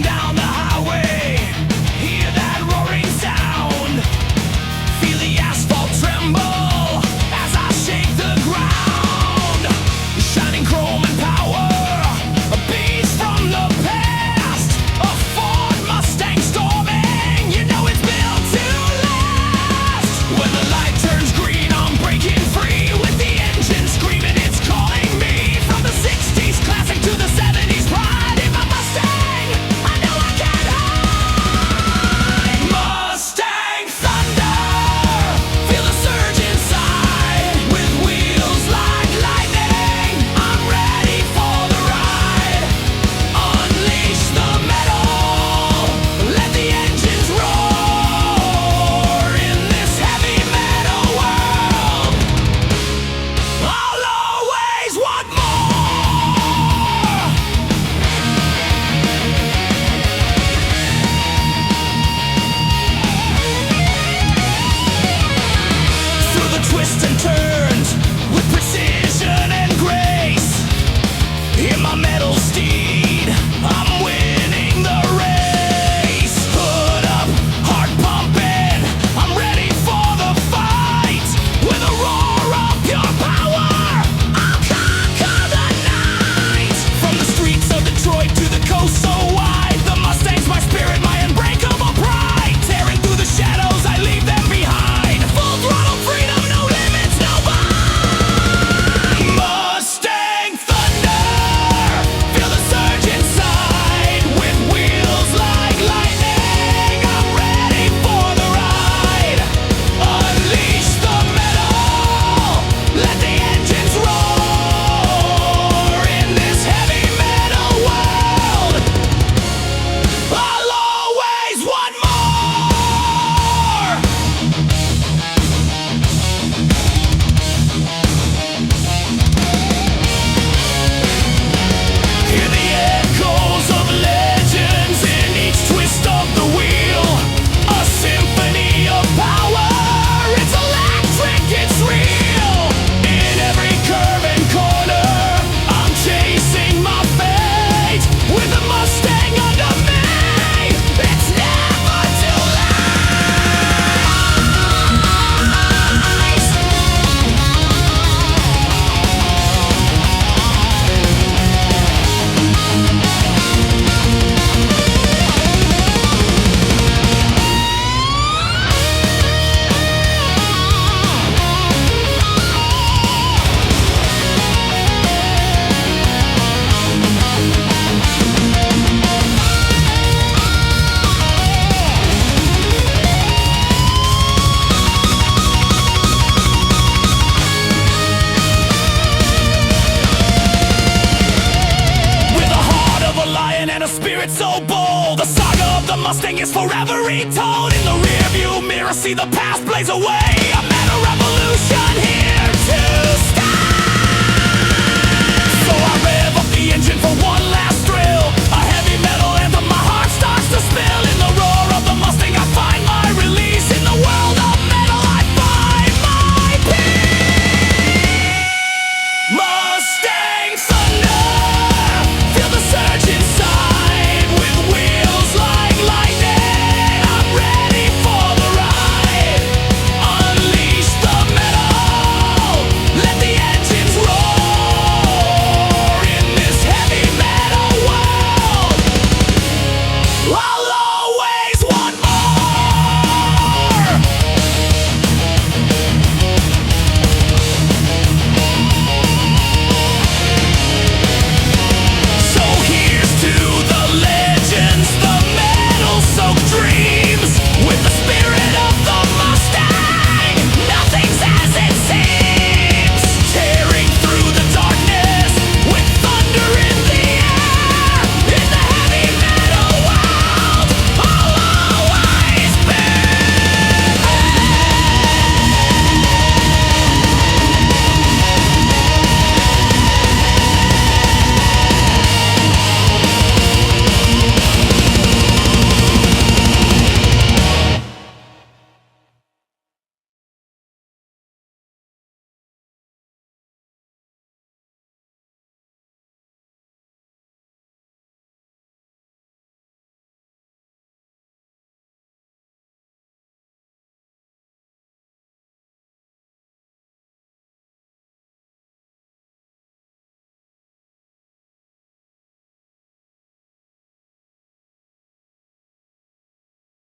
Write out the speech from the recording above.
Down the highway, hear that roaring sound. Feel the asphalt tremble as I shake the ground. Shining chrome and power, a beast from the past. A Ford Mustang storming, you know it's built to last. When the light turns green, I'm breaking free with the engine screaming, it's calling me. From the 60s classic to the 70s pride in my Mustang. Twists and turns with precision and grace. In my metal steed, I'm winning the race. Hood up, heart pumping, I'm ready for the fight. With a roar of pure power, I'll conquer the night. From the streets of Detroit to the coast so wide, the Mustang's my spirit, my unbreakable pride. Tearing through the shadows, I leave them behind. Full throttle freedom, no limits, no bind. Mustang thunder, feel the surge inside. With wheels like lightning, I'm ready for the ride. Unleash the metal, let the engines roar. In this heavy metal world, I'll always want more. Hear the echoes of legends in each twist of the wheel. A symphony of power, it's electric, it's real. In every curve and corner, I'm chasing my fate. With a Mustang under me, it's never too late. With a heart of a lion and a spirit so bold, the saga of the Mustang is forever retold. In the rearview mirror, see the past blaze away. I'm at a revolution here.